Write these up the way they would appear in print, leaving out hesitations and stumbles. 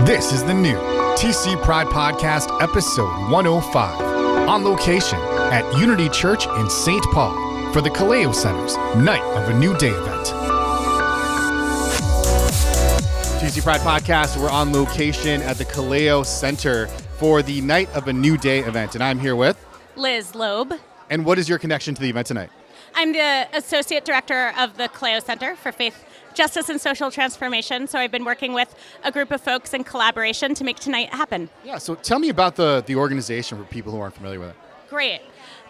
This is the new TC Pride Podcast, episode 105, on location at Unity Church in St. Paul for the Kaleo Center's Night of a New Day event. TC Pride Podcast, we're on location at the Kaleo Center for the Night of a New Day event, and I'm here with Liz Loeb. And what is your connection to the event tonight? I'm the Associate Director of the Kaleo Center for Faith, Justice, and Social Transformation. So I've been working with a group of folks in collaboration to make tonight happen. Yeah, so tell me about the organization for people who aren't familiar with it. Great.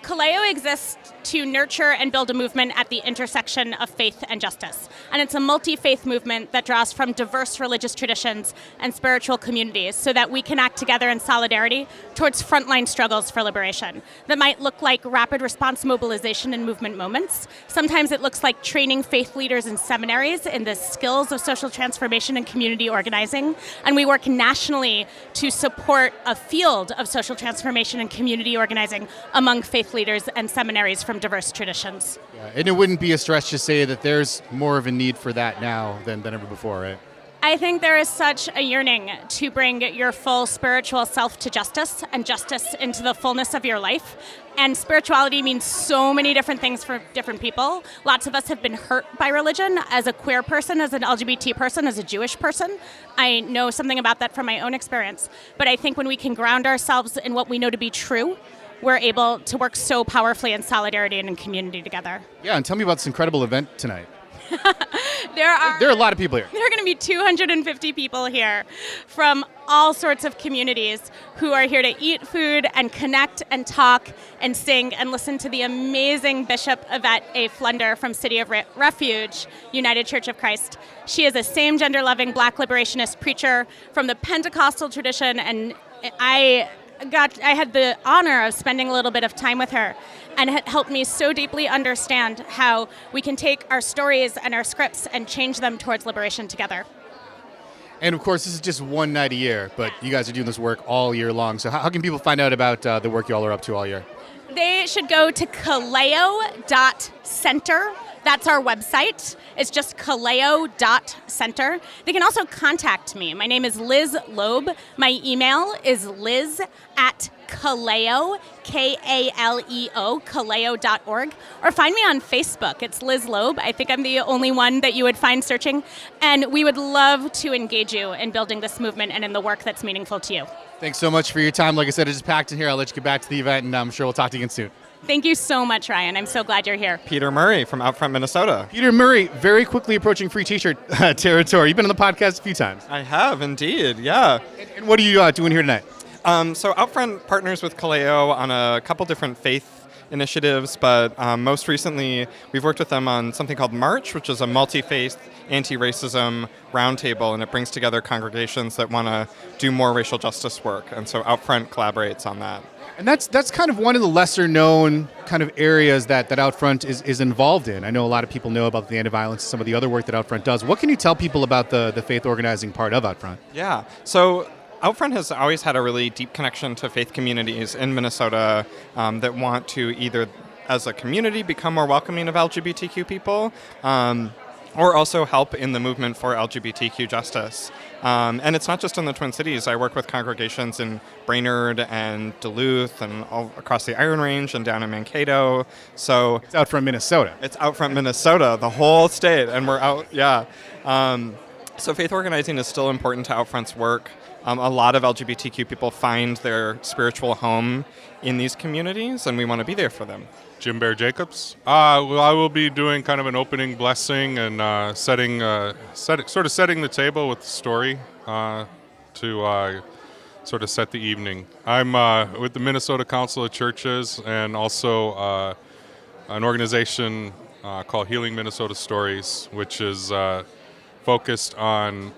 Kaleo exists to nurture and build a movement at the intersection of faith and justice. And it's a multi-faith movement that draws from diverse religious traditions and spiritual communities so that we can act together in solidarity towards frontline struggles for liberation. That might look like rapid response mobilization and movement moments. Sometimes it looks like training faith leaders in seminaries in the skills of social transformation and community organizing. And we work nationally to support a field of social transformation and community organizing among faith leaders and seminaries from diverse traditions. Yeah, and it wouldn't be a stretch to say that there's more of a need for that now than ever before, right? I think there is such a yearning to bring your full spiritual self to justice and justice into the fullness of your life. And spirituality means so many different things for different people. Lots of us have been hurt by religion as a queer person, as an LGBT person, as a Jewish person. I know something about that from my own experience. But I think when we can ground ourselves in what we know to be true, we're able to work so powerfully in solidarity and in community together. Yeah, and tell me about this incredible event tonight. There are a lot of people here. There are going to be 250 people here from all sorts of communities who are here to eat food and connect and talk and sing and listen to the amazing Bishop Yvette A. Flunder from City of Refuge, United Church of Christ. She is a same-gender loving Black liberationist preacher from the Pentecostal tradition, and I had the honor of spending a little bit of time with her, and it helped me so deeply understand how we can take our stories and our scripts and change them towards liberation together. And of course, this is just one night a year, but you guys are doing this work all year long. So how can people find out about the work you all are up to all year? They should go to kaleo.center. That's our website. It's just kaleo.center. They can also contact me. My name is Liz Loeb. My email is liz@kaleo, Kaleo, kaleo.org. Or find me on Facebook. It's Liz Loeb. I think I'm the only one that you would find searching. And we would love to engage you in building this movement and in the work that's meaningful to you. Thanks so much for your time. Like I said, it's just packed in here. I'll let you get back to the event, and I'm sure we'll talk to you again soon. Thank you so much, Ryan. I'm so glad you're here. Peter Murray from out front, Minnesota. Peter Murray, very quickly approaching free t-shirt territory. You've been on the podcast a few times. I have, indeed, yeah. And what are you doing here tonight? So Outfront partners with Kaleo on a couple different faith initiatives, but most recently we've worked with them on something called March, which is a multi-faith anti-racism roundtable, and it brings together congregations that want to do more racial justice work, and so Outfront collaborates on that. And that's kind of one of the lesser known kind of areas that Outfront is involved in. I know a lot of people know about the anti-violence and some of the other work that Outfront does. What can you tell people about the faith organizing part of Outfront? Yeah, so Outfront has always had a really deep connection to faith communities in Minnesota that want to either, as a community, become more welcoming of LGBTQ people, or also help in the movement for LGBTQ justice. And it's not just in the Twin Cities. I work with congregations in Brainerd and Duluth and all across the Iron Range and down in Mankato. So it's Outfront Minnesota. It's Outfront Minnesota, the whole state, and we're out, yeah. So faith organizing is still important to Outfront's work. A lot of LGBTQ people find their spiritual home in these communities, and we want to be there for them. Jim Bear Jacobs. Well, I will be doing kind of an opening blessing and setting the table with the story to sort of set the evening. I'm with the Minnesota Council of Churches and also an organization called Healing Minnesota Stories, which is focused on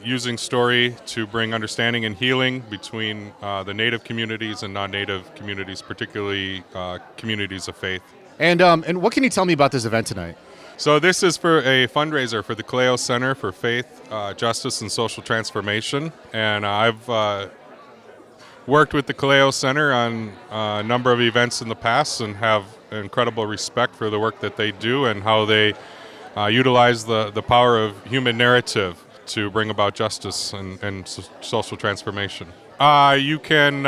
using story to bring understanding and healing between the Native communities and non-Native communities, particularly communities of faith. And what can you tell me about this event tonight? So this is for a fundraiser for the Kaleo Center for Faith, Justice, and Social Transformation. And I've worked with the Kaleo Center on a number of events in the past and have incredible respect for the work that they do and how they utilize the power of human narrative to bring about justice and social transformation. You can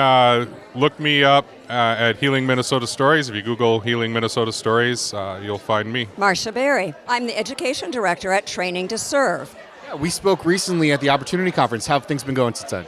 look me up at Healing Minnesota Stories. If you Google Healing Minnesota Stories, you'll find me. Marcia Berry. I'm the Education Director at Training to Serve. Yeah, we spoke recently at the Opportunity Conference. How have things been going since then?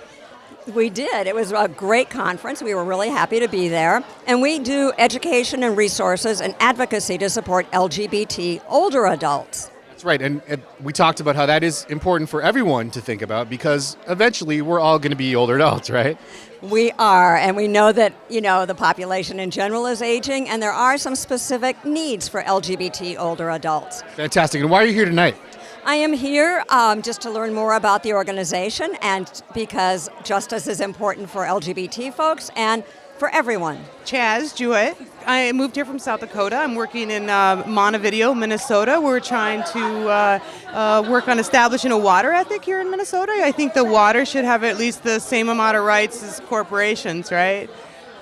We did. It was a great conference. We were really happy to be there. And we do education and resources and advocacy to support LGBT older adults. That's right, and we talked about how that is important for everyone to think about because eventually we're all going to be older adults, right? We are, and we know that, the population in general is aging, and there are some specific needs for LGBT older adults. Fantastic, and why are you here tonight? I am here just to learn more about the organization and because justice is important for LGBT folks and for everyone. Chaz Jewett. I moved here from South Dakota. I'm working in Montevideo, Minnesota. We're trying to work on establishing a water ethic here in Minnesota. I think the water should have at least the same amount of rights as corporations, right?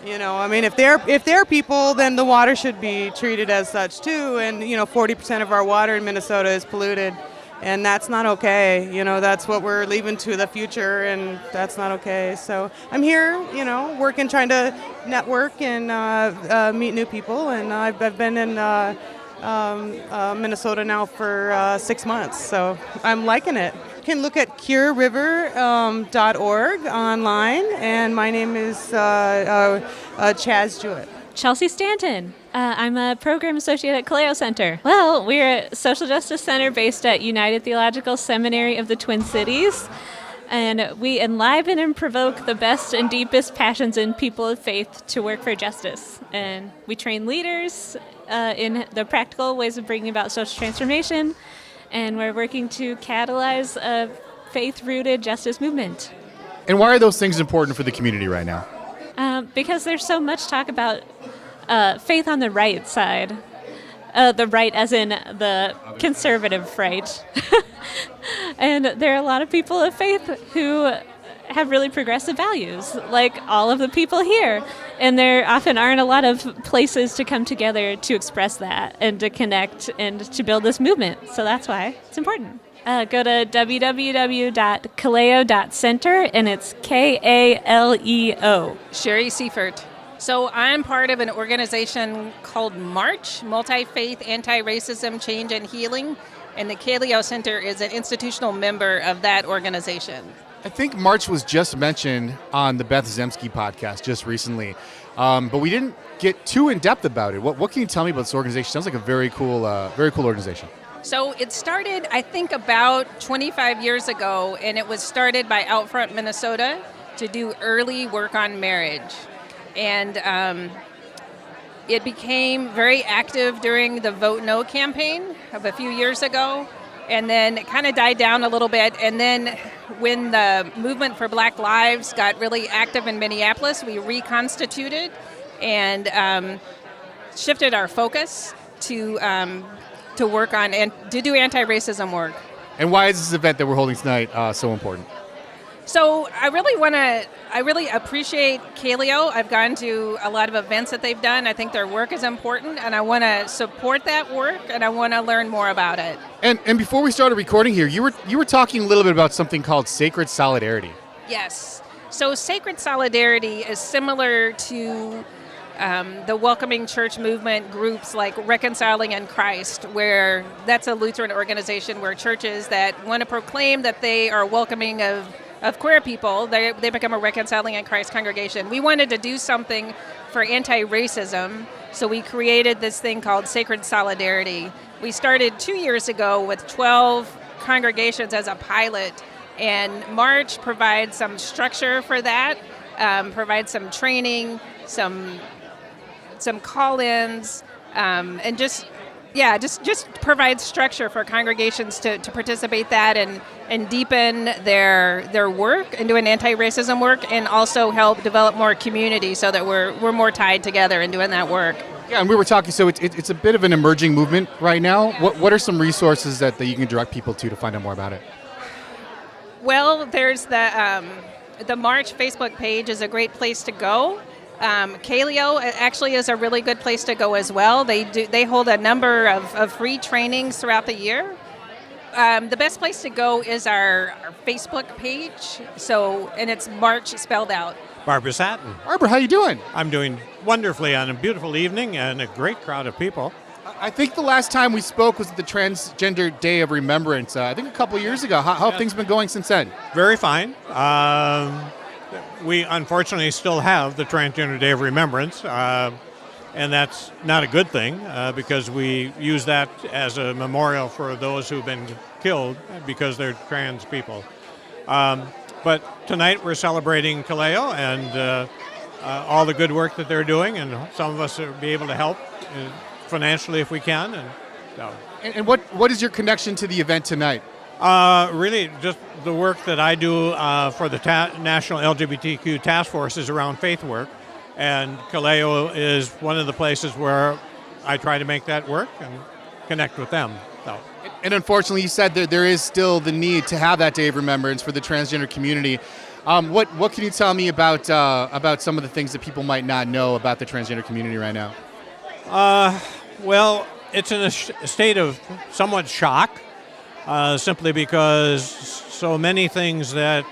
If they're people, then the water should be treated as such too. And 40% of our water in Minnesota is polluted. And that's not okay. That's what we're leaving to the future, and that's not okay. So I'm here, working, trying to network and meet new people. And I've been in Minnesota now for 6 months, so I'm liking it. You can look at cureriver.org online, and my name is Chaz Jewett. Chelsea Stanton. I'm a program associate at Kaleo Center. Well, we're a social justice center based at United Theological Seminary of the Twin Cities, and we enliven and provoke the best and deepest passions in people of faith to work for justice. And we train leaders in the practical ways of bringing about social transformation, and we're working to catalyze a faith-rooted justice movement. And why are those things important for the community right now? Because there's so much talk about faith on the right side. The right as in the conservative right. And there are a lot of people of faith who have really progressive values, like all of the people here. And there often aren't a lot of places to come together to express that and to connect and to build this movement. So that's why it's important. Go to www.kaleo.center, and it's Kaleo. Sherry Seifert. So I'm part of an organization called March, Multi-Faith Anti-Racism Change and Healing, and the Kaleo Center is an institutional member of that organization. I think March was just mentioned on the Beth Zemsky podcast just recently, but we didn't get too in-depth about it. What can you tell me about this organization? Sounds like a very cool organization. So it started, I think, about 25 years ago, and it was started by Outfront Minnesota to do early work on marriage. And it became very active during the Vote No campaign of a few years ago, and then it kind of died down a little bit. And then when the movement for Black Lives got really active in Minneapolis, we reconstituted and shifted our focus to work on and to do anti-racism work. And why is this event that we're holding tonight so important? So I really appreciate Kaleo. I've gone to a lot of events that they've done. I think their work is important, and I want to support that work, and I want to learn more about it. And before we started recording here, you were talking a little bit about something called sacred solidarity. Yes. So sacred solidarity is similar to the welcoming church movement groups like Reconciling in Christ, where that's a Lutheran organization where churches that want to proclaim that they are welcoming of queer people, they become a Reconciling in Christ congregation. We wanted to do something for anti-racism, so we created this thing called Sacred Solidarity. We started 2 years ago with 12 congregations as a pilot, and March provides some structure for that, provides some training, some call-ins, and just provides structure for congregations to participate that and deepen their work and doing anti-racism work, and also help develop more community so that we're more tied together in doing that work. Yeah, and we were talking, so it's a bit of an emerging movement right now. Yeah. What are some resources that you can direct people to find out more about it? Well, there's the March Facebook page is a great place to go. Kaleo actually is a really good place to go as well. They hold a number of free trainings throughout the year. the best place to go is our Facebook page. So, and it's March spelled out. Barbara Satin. Barbara, how you doing? I'm doing wonderfully on a beautiful evening and a great crowd of people. I think the last time we spoke was at the Transgender Day of Remembrance, I think a couple years ago. How have things been going since then? Very fine. We unfortunately still have the Transgender Day of Remembrance, and that's not a good thing because we use that as a memorial for those who've been killed because they're trans people. But tonight we're celebrating Kaleo and all the good work that they're doing, and some of us will be able to help financially if we can. And what is your connection to the event tonight? Really, just the work that I do for the National LGBTQ Task Force is around faith work, and Kaleo is one of the places where I try to make that work and connect with them. So. And unfortunately, you said that there is still the need to have that Day of Remembrance for the transgender community. What can you tell me about some of the things that people might not know about the transgender community right now? Well, it's in a state of somewhat shock, simply because so many things that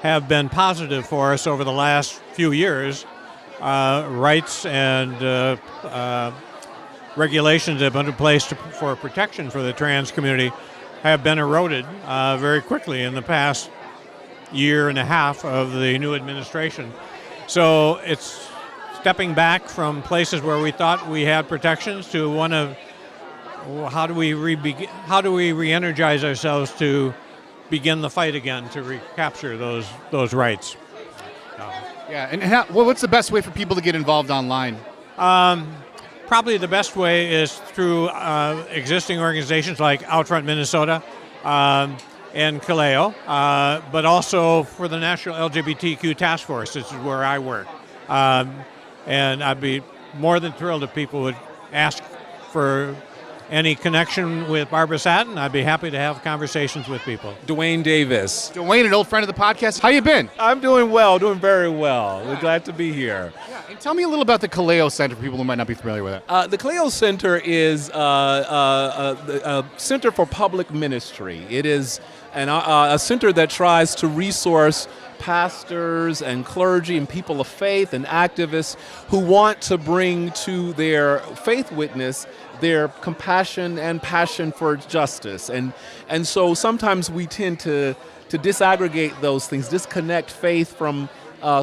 have been positive for us over the last few years, rights and regulations that have been in place for protection for the trans community have been eroded very quickly in the past year and a half of the new administration. So it's stepping back from places where we thought we had protections to one of how do we re-energize ourselves to begin the fight again to recapture those rights. Yeah, and what's the best way for people to get involved online? Probably the best way is through existing organizations like Outfront Minnesota and Kaleo, but also for the National LGBTQ Task Force. This is where I work. And I'd be more than thrilled if people would ask for any connection with Barbara Satin. I'd be happy to have conversations with people. Dwayne Davis. Dwayne, an old friend of the podcast. How you been? I'm doing well, doing very well. We're glad to be here. Yeah, and tell me a little about the Kaleo Center for people who might not be familiar with it. The Kaleo Center is a center for public ministry. It is a center that tries to resource pastors and clergy and people of faith and activists who want to bring to their faith witness their compassion and passion for justice. And so sometimes we tend to disaggregate those things, disconnect faith from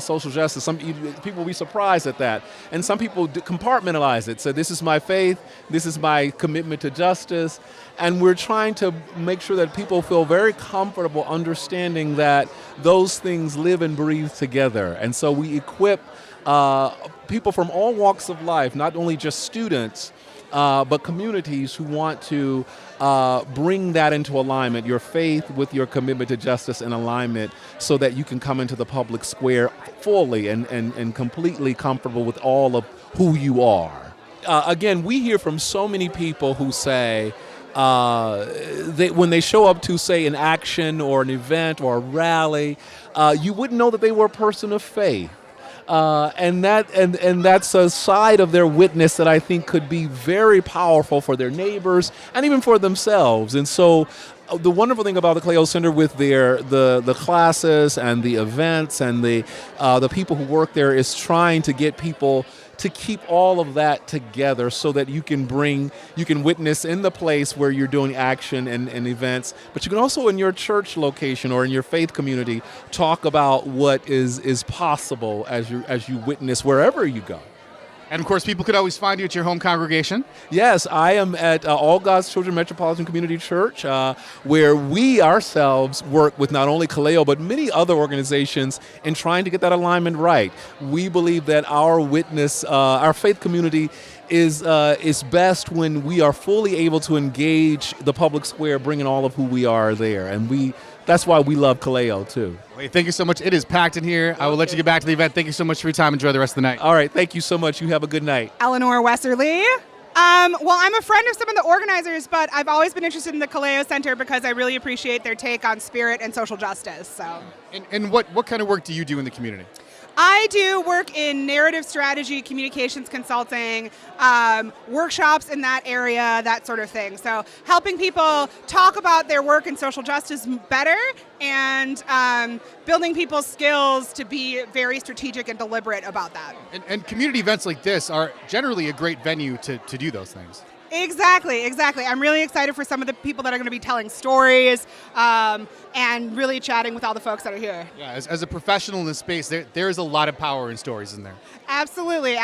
social justice. Some people will be surprised at that. And some people compartmentalize it. So this is my faith, this is my commitment to justice. And we're trying to make sure that people feel very comfortable understanding that those things live and breathe together. And so we equip people from all walks of life, not only just students, but communities who want to bring that into alignment, your faith with your commitment to justice in alignment, so that you can come into the public square fully and completely comfortable with all of who you are. Again, we hear from so many people who say, when they show up to, say, an action or an event or a rally, you wouldn't know that they were a person of faith. And that's a side of their witness that I think could be very powerful for their neighbors and even for themselves. And so the wonderful thing about the Kaleo Center with the classes and the events and the people who work there is trying to get people to keep all of that together so that you can witness in the place where you're doing action and events, but you can also in your church location or in your faith community talk about what is possible as you witness wherever you go. And of course, people could always find you at your home congregation. Yes, I am at All God's Children Metropolitan Community Church, where we ourselves work with not only Kaleo, but many other organizations in trying to get that alignment right. We believe that our witness, our faith community is best when we are fully able to engage the public square, bringing all of who we are there. And that's why we love Kaleo, too. Wait, thank you so much. It is packed in here. I will let you get back to the event. Thank you so much for your time. Enjoy the rest of the night. All right. Thank you so much. You have a good night. Eleanor Westerly. Well, I'm a friend of some of the organizers, but I've always been interested in the Kaleo Center because I really appreciate their take on spirit and social justice. So. And what kind of work do you do in the community? I do work in narrative strategy, communications consulting, workshops in that area, that sort of thing. So helping people talk about their work in social justice better and building people's skills to be very strategic and deliberate about that. And community events like this are generally a great venue to do those things. Exactly. I'm really excited for some of the people that are going to be telling stories and really chatting with all the folks that are here. Yeah, as a professional in this space, there is a lot of power in stories in there. Absolutely.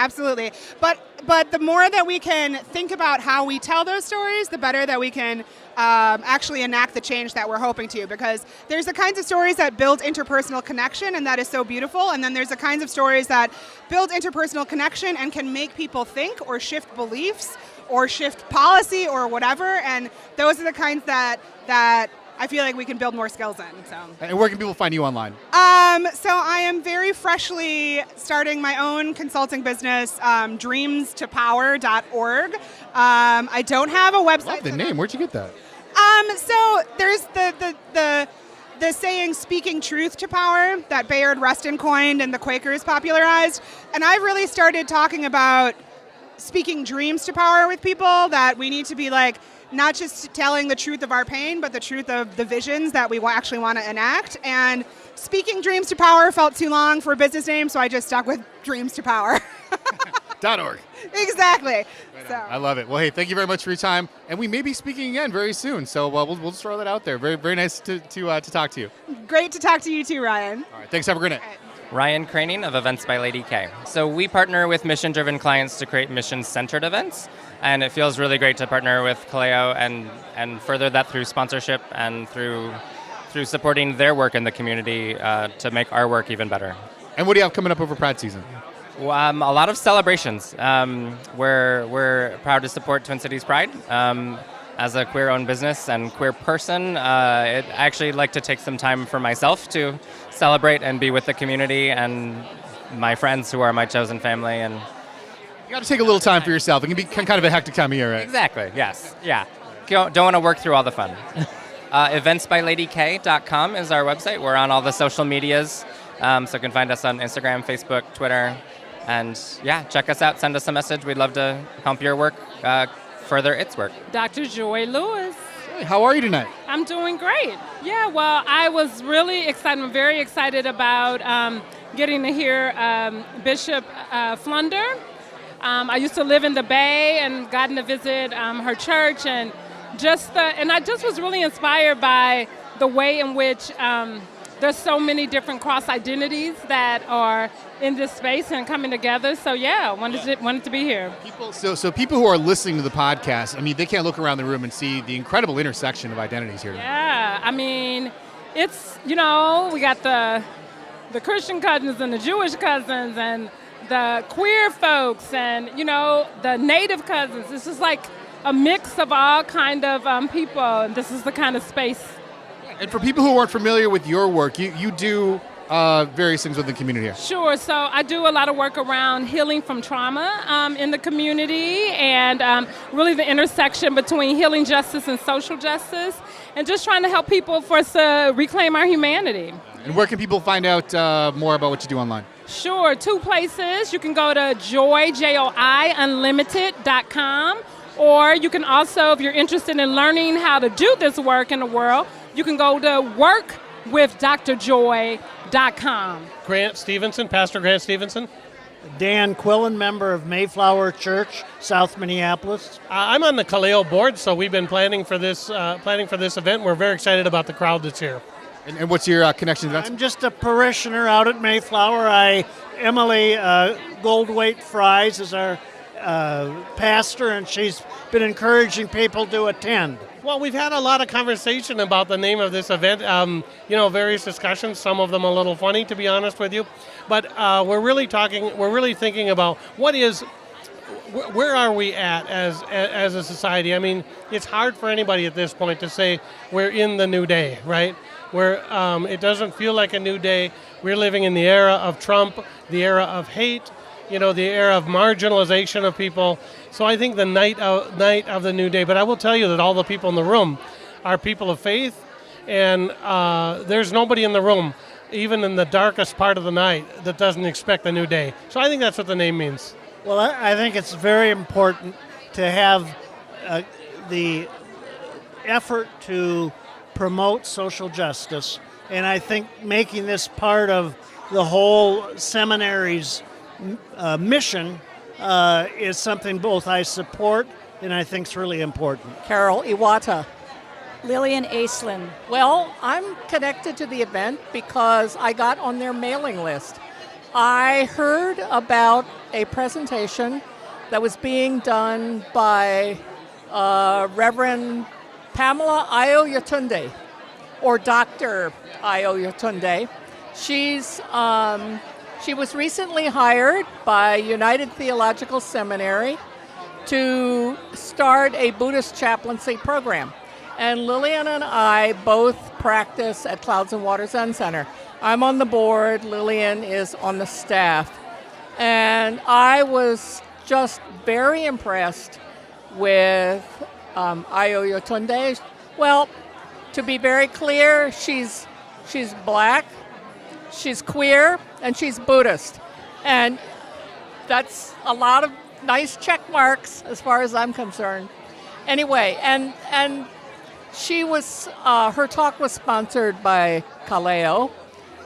But the more that we can think about how we tell those stories, the better that we can actually enact the change that we're hoping to. Because there's the kinds of stories that build interpersonal connection, and that is so beautiful. And then there's the kinds of stories that build interpersonal connection and can make people think or shift beliefs or shift policy or whatever. And those are the kinds that I feel like we can build more skills in. So. And where can people find you online? So I am very freshly starting my own consulting business, dreamstopower.org. I don't have a website. Love the name. Where'd you get that? So there's the saying "speaking truth to power" that Bayard Rustin coined and the Quakers popularized, and I've really started talking about speaking dreams to power with people, that we need to be like not just telling the truth of our pain, but the truth of the visions that we actually want to enact. And speaking dreams to power felt too long for a business name, so I just stuck with Dreams to Power. .org. Exactly. Right, I love it. Well, hey, thank you very much for your time, and we may be speaking again very soon. So we'll just throw that out there. Very, very nice to talk to you. Great to talk to you too, Ryan. All right, thanks. Have a great night. Ryan Craning of Events by Lady K. So we partner with mission-driven clients to create mission-centered events, and it feels really great to partner with Kaleo and further that through sponsorship and through supporting their work in the community to make our work even better. And what do you have coming up over Pride season? A lot of celebrations. We're proud to support Twin Cities Pride. As a queer-owned business and queer person, I actually like to take some time for myself to celebrate and be with the community and my friends who are my chosen family. And you got to take a little time for yourself. It can be kind of a hectic time of year, right? Exactly. Yes. Yeah. Don't want to work through all the fun. Eventsbyladyk.com is our website. We're on all the social medias, so you can find us on Instagram, Facebook, Twitter, and yeah, check us out. Send us a message. We'd love to help your work further its work. Dr. Joy Lewis. Hey, how are you tonight? I'm doing great. Yeah, well, I was really excited. I'm very excited about getting to hear Bishop Flunder. I used to live in the Bay and gotten to visit her church, and I just was really inspired by the way in which there's so many different cross identities that are in this space and coming together. So yeah, wanted to be here. So people who are listening to the podcast, I mean, they can't look around the room and see the incredible intersection of identities here. Yeah, I mean, it's, we got the Christian cousins and the Jewish cousins and the queer folks and, the native cousins. This is like a mix of all kind of people, and this is the kind of space. And for people who aren't familiar with your work, you do various things within the community here. Sure. So I do a lot of work around healing from trauma in the community, and really the intersection between healing justice and social justice, and just trying to help people for us to reclaim our humanity. And where can people find out more about what you do online? Sure. 2 places. You can go to joyunlimited.com, or you can also, if you're interested in learning how to do this work in the world, you can go to workwithdrjoy.com. Grant Stevenson, Pastor Grant Stevenson. Dan Quillen, member of Mayflower Church, South Minneapolis. I'm on the Kaleo board, so we've been planning for this event. We're very excited about the crowd that's here. And what's your connection to that? I'm just a parishioner out at Mayflower. Emily Goldwaite Fries is our pastor, and she's been encouraging people to attend. Well, we've had a lot of conversation about the name of this event, various discussions, some of them a little funny, to be honest with you. But we're really thinking about where are we at as a society? I mean, it's hard for anybody at this point to say we're in the new day, right? Where it doesn't feel like a new day. We're living in the era of Trump, the era of hate, the era of marginalization of people. So I think the night of the new day. But I will tell you that all the people in the room are people of faith, and there's nobody in the room even in the darkest part of the night, that doesn't expect a new day. So I think that's what the name means. Well, I think it's very important to have the effort to promote social justice, and I think making this part of the whole seminary's mission is something both I support and I think is really important. Carol Iwata. Lillian Aislinn. Well, I'm connected to the event because I got on their mailing list. I heard about a presentation that was being done by Reverend Pamela Ayo-Yatunde, or Dr. Ayo-Yatunde. She was recently hired by United Theological Seminary to start a Buddhist chaplaincy program. And Lillian and I both practice at Clouds and Water Zen Center. I'm on the board, Lillian is on the staff. And I was just very impressed with Ayo-Yatunde. Well, to be very clear, she's black, she's queer, and she's Buddhist. And that's a lot of nice check marks as far as I'm concerned. Anyway, and she was, her talk was sponsored by Kaleo,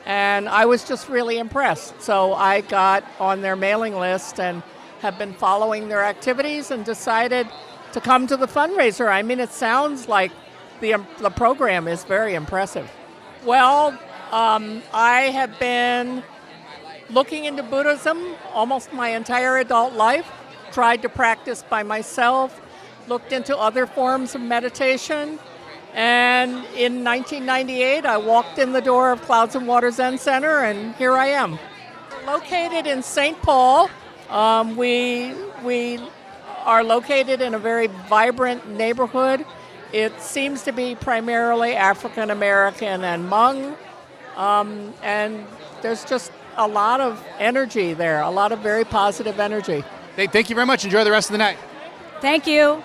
and I was just really impressed. So I got on their mailing list and have been following their activities and decided to come to the fundraiser. I mean, it sounds like the program is very impressive. Well, I have been looking into Buddhism almost my entire adult life, tried to practice by myself, looked into other forms of meditation, and in 1998 I walked in the door of Clouds and Water Zen Center, and here I am. We're located in St. Paul. We are located in a very vibrant neighborhood. It seems to be primarily African American and Hmong, and there's just a lot of energy there, a lot of very positive energy. Hey, thank you very much. Enjoy the rest of the night. Thank you.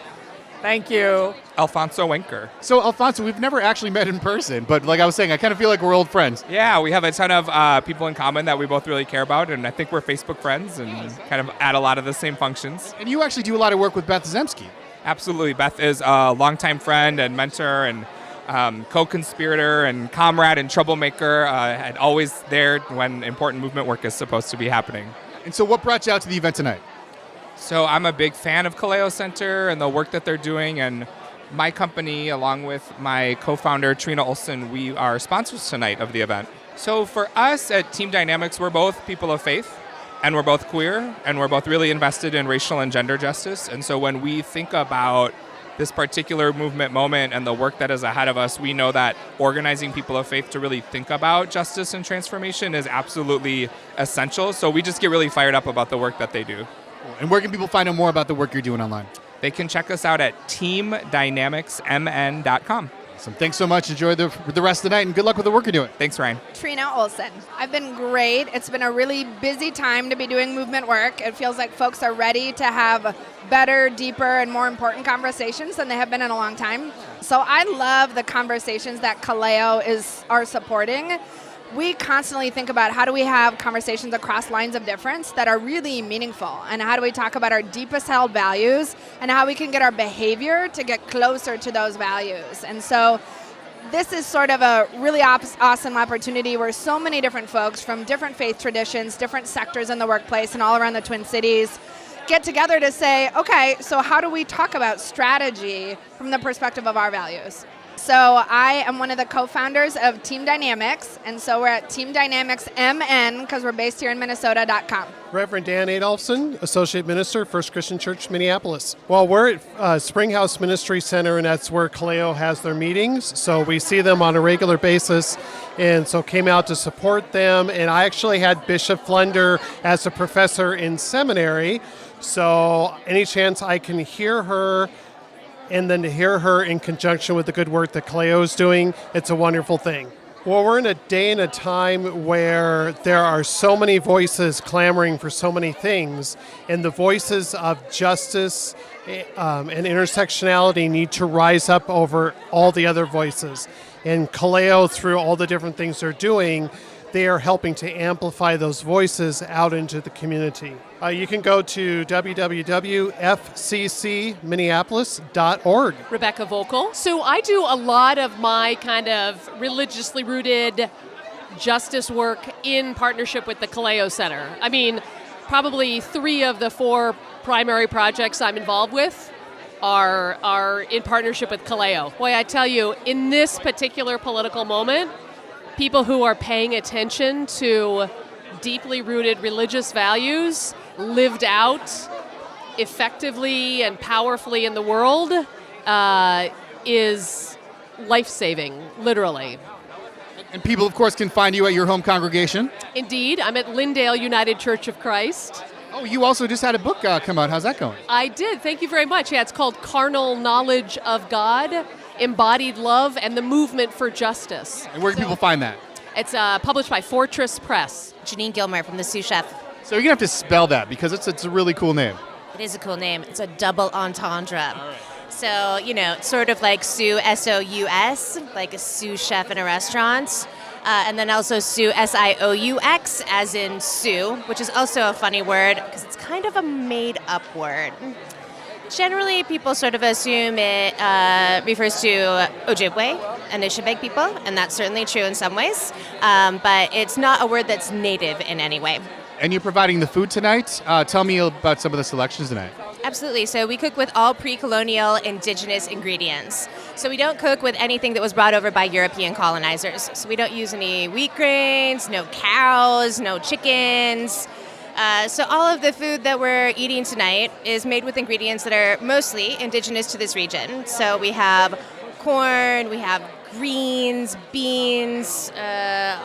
Thank you. Alfonso Winker. So, Alfonso, we've never actually met in person, but like I was saying, I kind of feel like we're old friends. Yeah, we have a ton of people in common that we both really care about, and I think we're Facebook friends and kind of at a lot of the same functions. And you actually do a lot of work with Beth Zemsky. Absolutely. Beth is a longtime friend and mentor and co-conspirator and comrade and troublemaker, and always there when important movement work is supposed to be happening. And so what brought you out to the event tonight? So I'm a big fan of Kaleo Center and the work that they're doing, and my company, along with my co-founder Trina Olson, we are sponsors tonight of the event. So for us at Team Dynamics, we're both people of faith, and we're both queer, and we're both really invested in racial and gender justice. And so when we think about this particular movement moment and the work that is ahead of us, we know that organizing people of faith to really think about justice and transformation is absolutely essential. So we just get really fired up about the work that they do. And where can people find out more about the work you're doing online? They can check us out at teamdynamicsmn.com. Awesome. Thanks so much. Enjoy the rest of the night, and good luck with the work you're doing. Thanks, Ryan. Trina Olson. I've been great. It's been a really busy time to be doing movement work. It feels like folks are ready to have better, deeper, and more important conversations than they have been in a long time. So I love the conversations that Kaleo are supporting. We constantly think about how do we have conversations across lines of difference that are really meaningful, and how do we talk about our deepest held values and how we can get our behavior to get closer to those values. And so this is sort of a really awesome opportunity where so many different folks from different faith traditions, different sectors in the workplace and all around the Twin Cities get together to say, okay, so how do we talk about strategy from the perspective of our values? So I am one of the co-founders of Team Dynamics, and so we're at teamdynamicsmn because we're based here in Minnesota.com. Reverend Dan Adolphson, Associate Minister, First Christian Church, Minneapolis. Well, we're at Springhouse Ministry Center, and that's where Kaleo has their meetings, so we see them on a regular basis, and so came out to support them. And I actually had Bishop Flunder as a professor in seminary, so any chance I can hear her and then to hear her in conjunction with the good work that Kaleo is doing, it's a wonderful thing. Well, we're in a day and a time where there are so many voices clamoring for so many things, and the voices of justice and intersectionality need to rise up over all the other voices. And Kaleo, through all the different things they're doing, they are helping to amplify those voices out into the community. You can go to www.fccminneapolis.org. Rebecca Vocal. So I do a lot of my kind of religiously rooted justice work in partnership with the Kaleo Center. I mean, probably 3 of the 4 primary projects I'm involved with are in partnership with Kaleo. Boy, I tell you, in this particular political moment, people who are paying attention to deeply rooted religious values lived out effectively and powerfully in the world is life-saving, literally. And people, of course, can find you at your home congregation. Indeed. I'm at Lyndale United Church of Christ. Oh, you also just had a book come out. How's that going? I did. Thank you very much. Yeah, it's called Carnal Knowledge of God, Embodied Love, and the Movement for Justice. And where can people find that? It's published by Fortress Press. Janine Gilmer from the Sous Chef. So you're going to have to spell that because it's a really cool name. It is a cool name. It's a double entendre. All right. So, sort of like Sous, S-O-U-S, like a sous chef in a restaurant. And then also Sue, S-I-O-U-X, as in Sue, which is also a funny word because it's kind of a made-up word. Generally, people sort of assume it refers to Ojibwe and Anishinaabe people, and that's certainly true in some ways. But it's not a word that's native in any way. And you're providing the food tonight. Tell me about some of the selections tonight. Absolutely. So we cook with all pre-colonial indigenous ingredients. So we don't cook with anything that was brought over by European colonizers. So we don't use any wheat grains, no cows, no chickens. So all of the food that we're eating tonight is made with ingredients that are mostly indigenous to this region. So we have corn, we have greens, beans,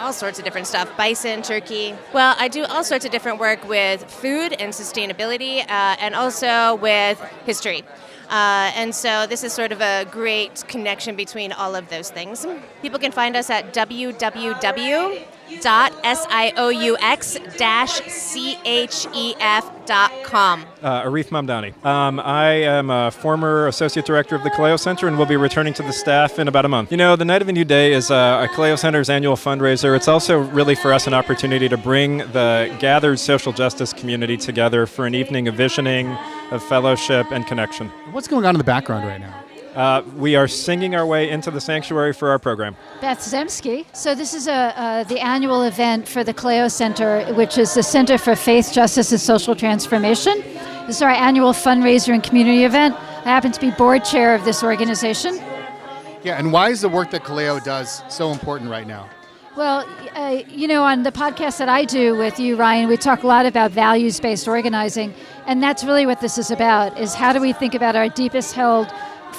all sorts of different stuff, bison, turkey. Well, I do all sorts of different work with food and sustainability and also with history. And so this is sort of a great connection between all of those things. People can find us at www.sioux-chef.com. Arif Mamdani. I am a former Associate Director of the Kaleo Center and will be returning to the staff in about a month. The Night of a New Day is a Kaleo Center's annual fundraiser. It's also really for us an opportunity to bring the gathered social justice community together for an evening of visioning, of fellowship, and connection. What's going on in the background right now? We are singing our way into the sanctuary for our program. Beth Zemsky. So this is the annual event for the Kaleo Center, which is the Center for Faith, Justice, and Social Transformation. This is our annual fundraiser and community event. I happen to be board chair of this organization. Yeah, and why is the work that Kaleo does so important right now? Well, on the podcast that I do with you, Ryan, we talk a lot about values-based organizing, and that's really what this is about, is how do we think about our deepest held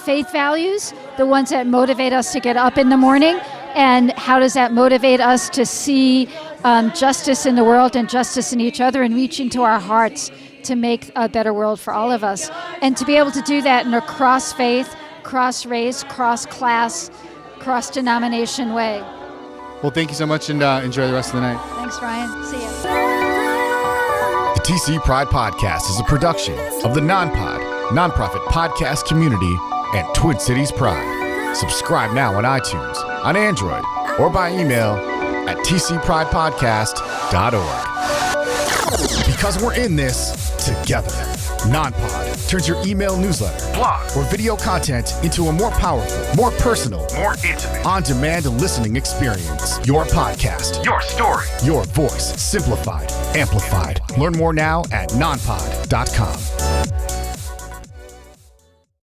faith values, the ones that motivate us to get up in the morning, and how does that motivate us to see justice in the world and justice in each other and reach into our hearts to make a better world for all of us. And to be able to do that in a cross-faith, cross-race, cross-class, cross-denomination way. Well, thank you so much, and enjoy the rest of the night. Thanks, Ryan. See ya. The TC Pride Podcast is a production of the nonprofit podcast community and Twin Cities Pride. Subscribe now on iTunes, on Android, or by email at tcpridepodcast.org. Because we're in this together. NonPod turns your email newsletter, blog, or video content into a more powerful, more personal, more intimate, on-demand listening experience. Your podcast, your story, your voice, simplified, amplified. Learn more now at nonpod.com.